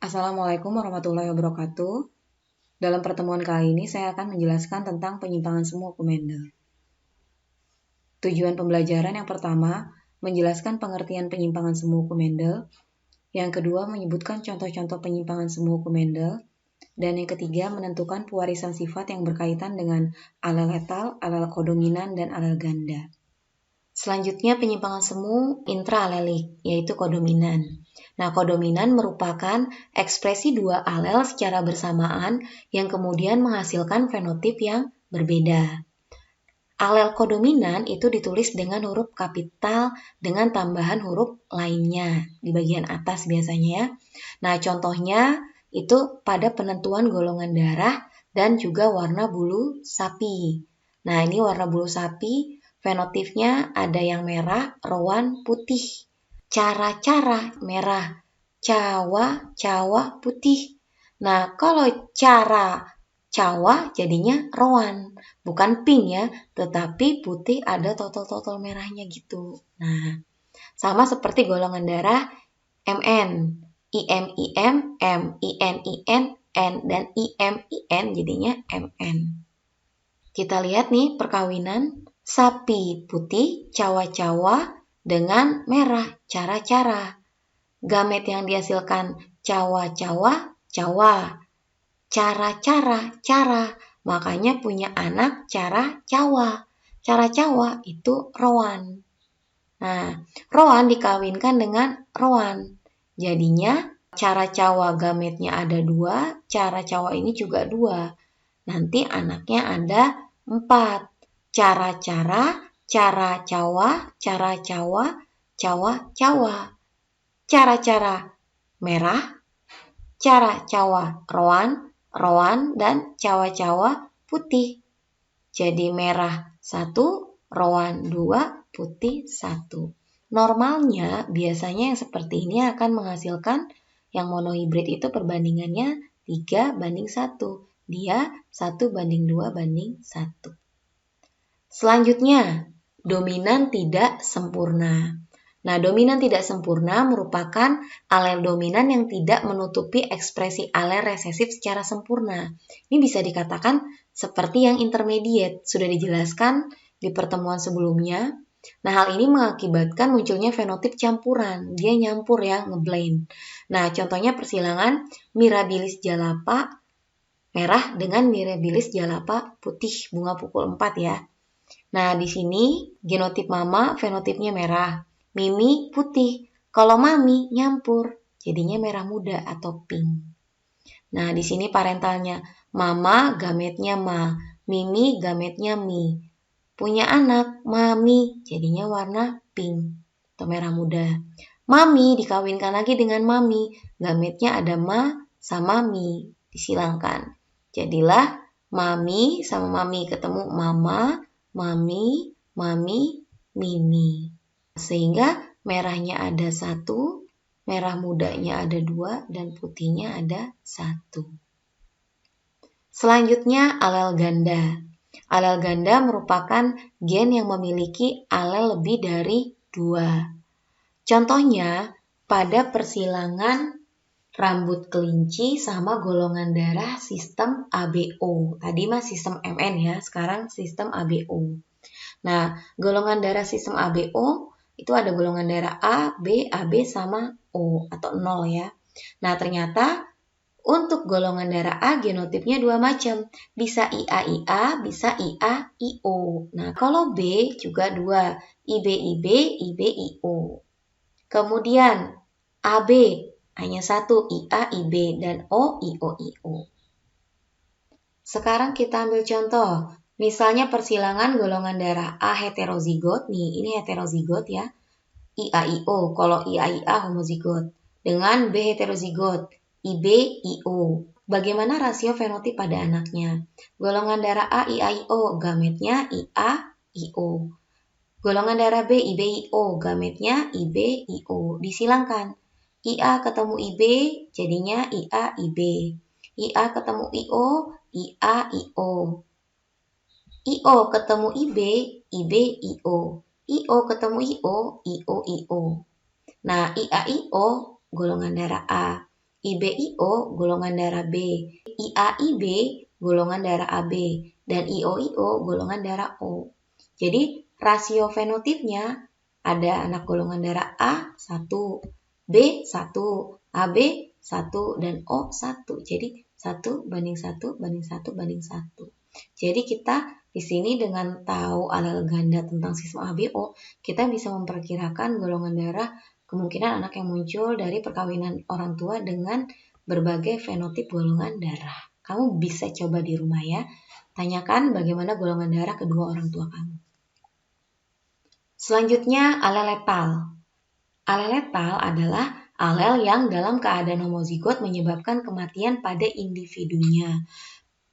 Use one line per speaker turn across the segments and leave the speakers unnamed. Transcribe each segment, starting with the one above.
Assalamualaikum warahmatullahi wabarakatuh. Dalam pertemuan kali ini saya akan menjelaskan tentang penyimpangan semu hukum Mendel. Tujuan pembelajaran yang pertama, menjelaskan pengertian penyimpangan semu hukum Mendel. Yang kedua, menyebutkan contoh-contoh penyimpangan semu hukum Mendel. Dan yang ketiga, menentukan pewarisan sifat yang berkaitan dengan alel letal, alel kodominan, dan alel ganda. Selanjutnya penyimpangan semu intraalelik, yaitu kodominan. Nah, kodominan merupakan ekspresi dua alel secara bersamaan yang kemudian menghasilkan fenotip yang berbeda. Alel kodominan itu ditulis dengan huruf kapital dengan tambahan huruf lainnya di bagian atas biasanya ya. Nah, contohnya itu pada penentuan golongan darah dan juga warna bulu sapi. Nah, ini warna bulu sapi, fenotipnya ada yang merah, rowan, putih. Cara-cara merah, cawa, putih. Nah, kalau cara cawa jadinya rowan, bukan pink ya, tetapi putih ada totol-totol merahnya gitu. Nah, sama seperti golongan darah MN, IM, M, IN, N, dan IN jadinya MN. Kita lihat nih perkawinan sapi putih, cawa-cawa dengan merah, cara-cara. Gamet yang dihasilkan cawa-cawa, cawa. Cara-cara, cara. Makanya punya anak cara-cawa. Cara-cawa itu rowan. Nah, rowan dikawinkan dengan rowan. Jadinya cara-cawa gametnya ada 2, cara-cawa ini juga 2. Nanti anaknya ada 4. Cara-cara, cara-cawa, cara-cawa, cawa-cawa. Cara-cara merah, cara-cawa rowan, rowan, dan cawa-cawa putih. Jadi merah 1, rowan 2, putih 1. Normalnya biasanya yang seperti ini akan menghasilkan yang monohibrid itu perbandingannya 3:1. Dia 1:2:1. Selanjutnya, dominan tidak sempurna. Nah, dominan tidak sempurna merupakan alel dominan yang tidak menutupi ekspresi alel resesif secara sempurna. Ini bisa dikatakan seperti yang intermediate, sudah dijelaskan di pertemuan sebelumnya. Nah, hal ini mengakibatkan munculnya fenotip campuran. Dia nyampur ya, ngeblend. Nah, contohnya persilangan Mirabilis jalapa merah dengan Mirabilis jalapa putih, bunga pukul 4 ya. Nah, di sini genotip mama fenotipnya merah, Mimi putih. Kalau mami nyampur, jadinya merah muda atau pink. Nah, di sini parentalnya mama gametnya ma, Mimi gametnya mi. Punya anak mami, jadinya warna pink atau merah muda. Mami dikawinkan lagi dengan mami, gametnya ada ma sama mi, disilangkan. Jadilah mami sama mami ketemu mama, mami, mami, mimi. Sehingga merahnya ada 1, merah mudanya ada 2, dan putihnya ada 1. Selanjutnya alel ganda. Alel ganda merupakan gen yang memiliki alel lebih dari 2. Contohnya pada persilangan rambut kelinci sama golongan darah sistem ABO. Tadi mah sistem MN ya, sekarang sistem ABO. Nah, golongan darah sistem ABO itu ada golongan darah A, B, AB sama O atau 0 ya. Nah, ternyata untuk golongan darah A genotipnya 2 macam. Bisa IA-IA, bisa IA-IO. Nah, kalau B juga 2. IB-IB, IB-IO. Kemudian AB hanya 1, IA-IB, dan O-IO-IO. Sekarang kita ambil contoh. Misalnya persilangan golongan darah A heterozigot. Nih, ini heterozigot ya. IA-IO, kalau IA-IA homozigot. Dengan B heterozigot, IB-IO. Bagaimana rasio fenotip pada anaknya? Golongan darah A IA-IO, gametnya IA-IO. Golongan darah B IB-IO, gametnya IB-IO. Disilangkan. IA ketemu IB, jadinya IA-IB. IA ketemu IO, IA-IO. IO ketemu IB, IB-IO. IO ketemu IO, IO-IO. Nah, IA-IO golongan darah A. IBIO golongan darah B, IAIB golongan darah AB, dan IOIO golongan darah O. Jadi rasio fenotipnya ada anak golongan darah A 1, B 1, AB 1, dan O 1. Jadi 1 banding 1 banding 1 banding 1. Jadi kita di sini dengan tahu alel ganda tentang sistem ABO, kita bisa memperkirakan golongan darah kemungkinan anak yang muncul dari perkawinan orang tua dengan berbagai fenotip golongan darah. Kamu bisa coba di rumah ya. Tanyakan bagaimana golongan darah kedua orang tua kamu. Selanjutnya, alel letal. Alel letal adalah alel yang dalam keadaan homozigot menyebabkan kematian pada individunya,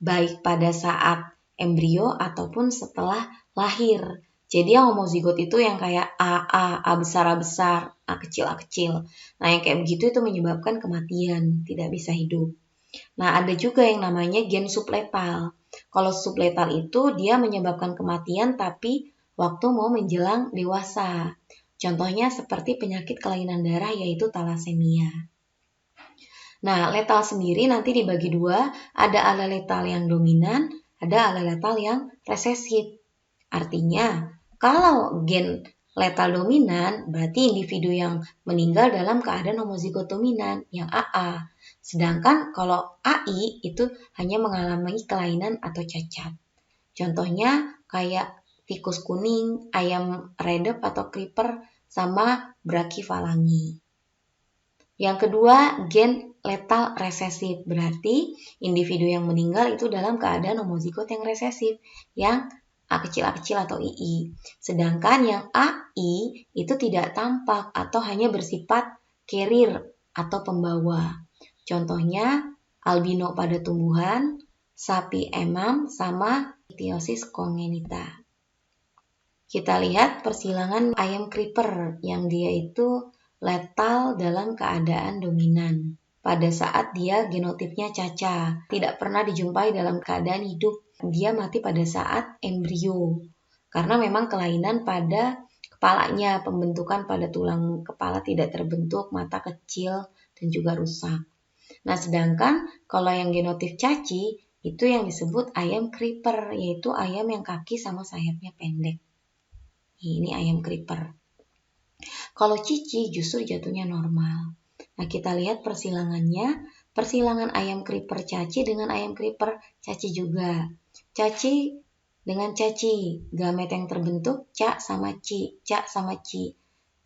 baik pada saat embrio ataupun setelah lahir. Jadi yang homozigot itu yang kayak A besar, A kecil. Nah yang kayak begitu itu menyebabkan kematian, tidak bisa hidup. Nah ada juga yang namanya gen subletal. Kalau subletal itu dia menyebabkan kematian tapi waktu mau menjelang dewasa. Contohnya seperti penyakit kelainan darah yaitu talasemia. Nah, letal sendiri nanti dibagi dua, ada alel letal yang dominan, ada alel letal yang resesif. Artinya, kalau gen letal dominan, berarti individu yang meninggal dalam keadaan homozigot dominan, yang AA. Sedangkan kalau AI itu hanya mengalami kelainan atau cacat. Contohnya kayak tikus kuning, ayam redep atau creeper, sama brachifalangi. Yang kedua, gen letal resesif, berarti individu yang meninggal itu dalam keadaan homozigot yang resesif, yang A kecil atau II. Sedangkan yang AI itu tidak tampak atau hanya bersifat carrier atau pembawa. Contohnya albino pada tumbuhan, sapi emam, sama ichthyosis congenita. Kita lihat persilangan ayam creeper yang dia itu letal dalam keadaan dominan. Pada saat dia genotipnya caca, tidak pernah dijumpai dalam keadaan hidup. Dia mati pada saat embrio. Karena memang kelainan pada kepalanya, pembentukan pada tulang kepala tidak terbentuk, mata kecil, dan juga rusak. Nah, sedangkan kalau yang genotip caci, itu yang disebut ayam creeper, yaitu ayam yang kaki sama sayapnya pendek. Ini ayam creeper. Kalau cici justru jatuhnya normal. Nah, kita lihat persilangannya. Persilangan ayam creeper caci dengan ayam creeper caci juga. Caci dengan caci, gamet yang terbentuk ca sama ci, ca sama ci.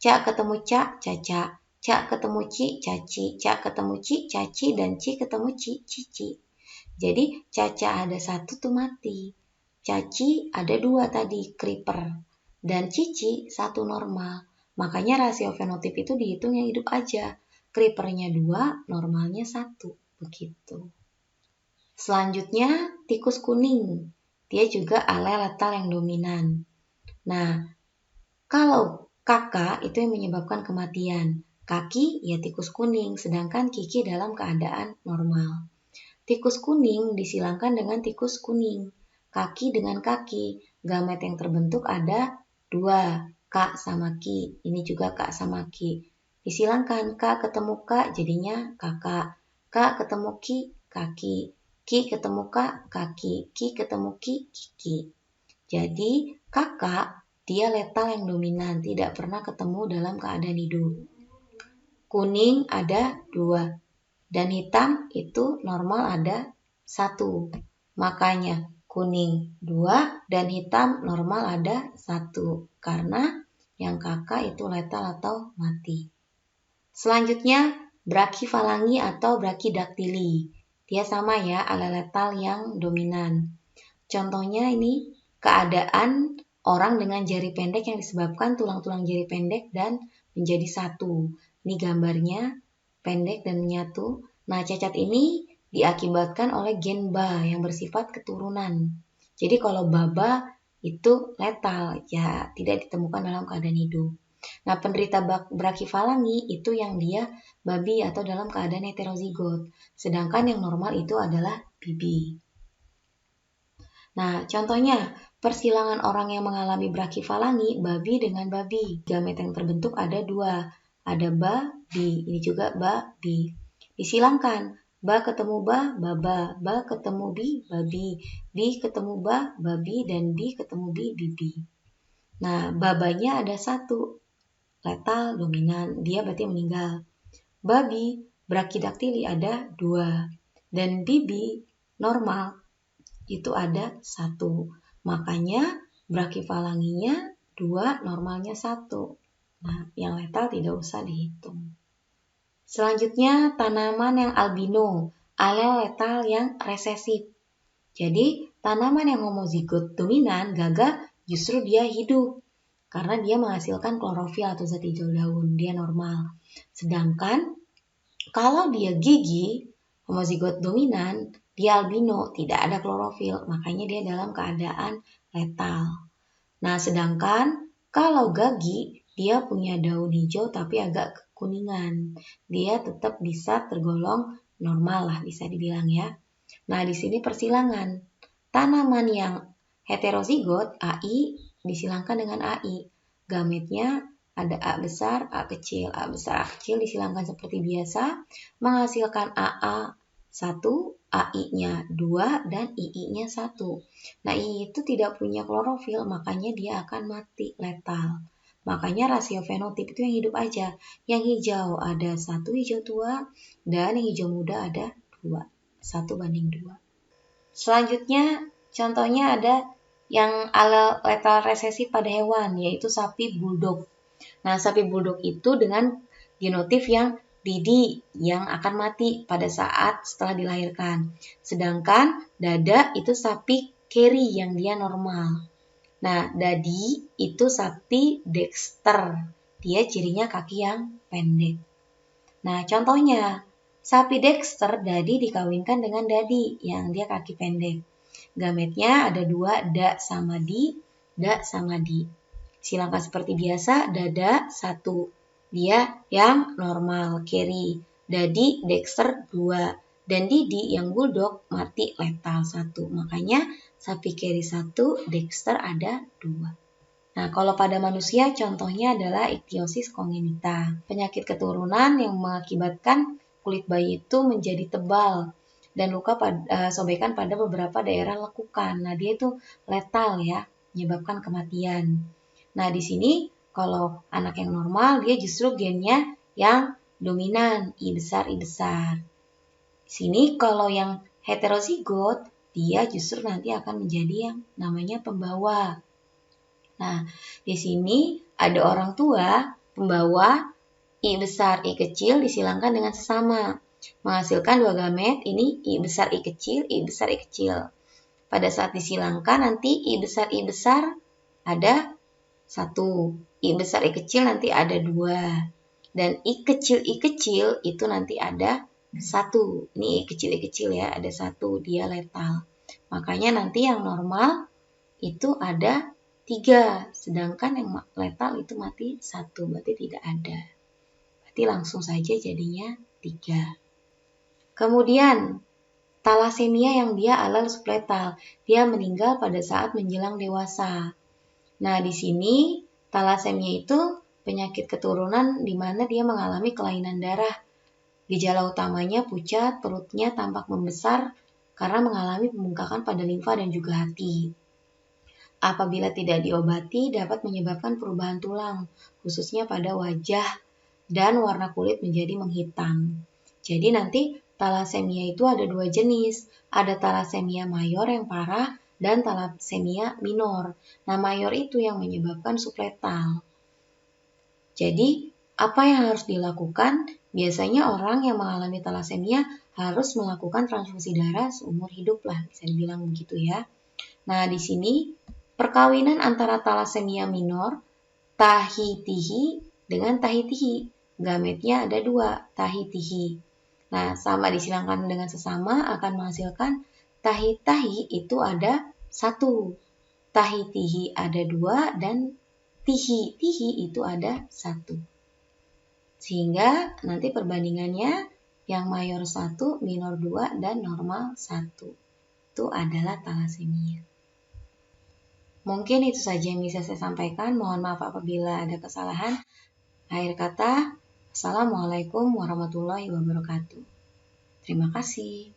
Ca ketemu ca, caca. Ca ketemu ci, caci. Ca ketemu ci, caci. Dan ci ketemu ci, cici. Jadi caca ada satu tuh mati. Caci ada dua tadi, creeper. Dan cici satu normal. Makanya rasio fenotip itu dihitung yang hidup aja. Creepernya 2, normalnya 1. Begitu. Selanjutnya, tikus kuning. Dia juga alel letal yang dominan. Nah, kalau kakak itu yang menyebabkan kematian. Kaki ya tikus kuning, sedangkan kiki dalam keadaan normal. Tikus kuning disilangkan dengan tikus kuning. Kaki dengan kaki. Gamet yang terbentuk ada 2. K sama Ki. Ini juga K sama Ki. Disilangkan K ketemu K jadinya kakak. K ketemu Ki, kaki. Ki ketemu K, kaki. Ki ketemu Ki, kiki. Jadi kakak dia letal yang dominan. Tidak pernah ketemu dalam keadaan hidup. Kuning ada 2. Dan hitam itu normal ada 1. Makanya kuning 2 dan hitam normal ada 1. Karena yang kakak itu letal atau mati. Selanjutnya brachifalangi atau brachydactyly. Dia sama ya, alel letal yang dominan. Contohnya ini keadaan orang dengan jari pendek yang disebabkan tulang-tulang jari pendek dan menjadi satu. Ini gambarnya pendek dan menyatu. Nah, cacat ini diakibatkan oleh gen BA yang bersifat keturunan. Jadi kalau BABA itu letal, ya tidak ditemukan dalam keadaan hidup. Nah, penderita brachifalangi itu yang dia babi atau dalam keadaan heterozigot. Sedangkan yang normal itu adalah bibi. Nah, contohnya persilangan orang yang mengalami brachifalangi babi dengan babi. Gamet yang terbentuk ada 2. Ada babi, ini juga babi. Disilangkan. Ba ketemu ba, baba. Ba ketemu bi, babi. Bi ketemu ba, babi. Dan bi ketemu bi, bibi. Nah, babanya ada satu. Letal, dominan. Dia berarti meninggal. Babi, brakidaktili ada 2. Dan bibi, normal, itu ada 1. Makanya brakifalanginya 2, normalnya 1. Nah, yang letal tidak usah dihitung. Selanjutnya, tanaman yang albino, alel letal yang resesif. Jadi, tanaman yang homozigot dominan, gagah, justru dia hidup. Karena dia menghasilkan klorofil atau zat hijau daun, dia normal. Sedangkan, kalau dia gigi, homozigot dominan, dia albino, tidak ada klorofil, makanya dia dalam keadaan letal. Nah, sedangkan kalau gagi, dia punya daun hijau tapi agak kekuningan. Dia tetap bisa tergolong normal lah, bisa dibilang ya. Nah, di sini persilangan. Tanaman yang heterozigot, AI, disilangkan dengan AI. Gametnya ada A besar, A kecil. A besar, A kecil disilangkan seperti biasa, menghasilkan AA 1, AI-nya 2, dan II-nya 1. Nah, II itu tidak punya klorofil, makanya dia akan mati, letal. Makanya rasio fenotip itu yang hidup aja. Yang hijau ada 1 hijau tua, dan yang hijau muda ada 2. 1:2. Selanjutnya, contohnya ada yang letal resesif pada hewan, yaitu sapi bulldog. Nah, sapi bulldog itu dengan genotip yang didi yang akan mati pada saat setelah dilahirkan. Sedangkan dada itu sapi Kerry yang dia normal. Nah, dadi itu sapi Dexter. Dia cirinya kaki yang pendek. Nah, contohnya sapi Dexter dadi dikawinkan dengan dadi yang dia kaki pendek. Gametnya ada 2, da sama di, da sama di. Silangkan seperti biasa, dada 1. Dia yang normal, Kerry. Dadi Dexter 2. Dan Didi yang bulldog mati letal 1. Makanya sapi Kerry 1, Dexter ada 2. Nah, kalau pada manusia contohnya adalah ichthyosis congenita. Penyakit keturunan yang mengakibatkan kulit bayi itu menjadi tebal dan luka sobekan pada beberapa daerah lekukan. Nah, dia itu letal ya, menyebabkan kematian. Nah, di sini kalau anak yang normal, dia justru gennya yang dominan, I besar, I besar. Di sini kalau yang heterozigot, dia justru nanti akan menjadi yang namanya pembawa. Nah, di sini ada orang tua, pembawa, I besar, I kecil disilangkan dengan sesama. Menghasilkan 2 gamet, ini I besar, I kecil, I besar, I kecil. Pada saat disilangkan nanti I besar ada 1. I besar, I kecil nanti ada 2. Dan I kecil itu nanti ada 1. Ini I kecil ya, ada 1. Dia letal. Makanya nanti yang normal itu ada 3. Sedangkan yang letal itu mati 1. Berarti tidak ada. Berarti langsung saja jadinya 3. Kemudian talasemia yang dia alel subletal. Dia meninggal pada saat menjelang dewasa. Nah, di sini talasemia itu penyakit keturunan di mana dia mengalami kelainan darah. Gejala utamanya pucat, perutnya tampak membesar karena mengalami pembengkakan pada limfa dan juga hati. Apabila tidak diobati dapat menyebabkan perubahan tulang, khususnya pada wajah dan warna kulit menjadi menghitam. Jadi nanti talasemia itu ada 2 jenis. Ada talasemia mayor yang parah dan talasemia minor. Nah, mayor itu yang menyebabkan subletal. Jadi, apa yang harus dilakukan? Biasanya orang yang mengalami talasemia harus melakukan transfusi darah seumur hidup lah, bisa dibilang begitu ya. Nah, di sini perkawinan antara talasemia minor, tahitihi dengan tahitihi. Gametnya ada 2, tahitihi. Nah, sama disilangkan dengan sesama akan menghasilkan tahi-tahi itu ada 1. Tahi-tihi ada 2 dan tihi-tihi itu ada 1. Sehingga nanti perbandingannya yang mayor 1, minor 2, dan normal 1. Itu adalah talasemia. Mungkin itu saja yang bisa saya sampaikan. Mohon maaf apabila ada kesalahan. Akhir kata, Assalamualaikum warahmatullahi wabarakatuh. Terima kasih.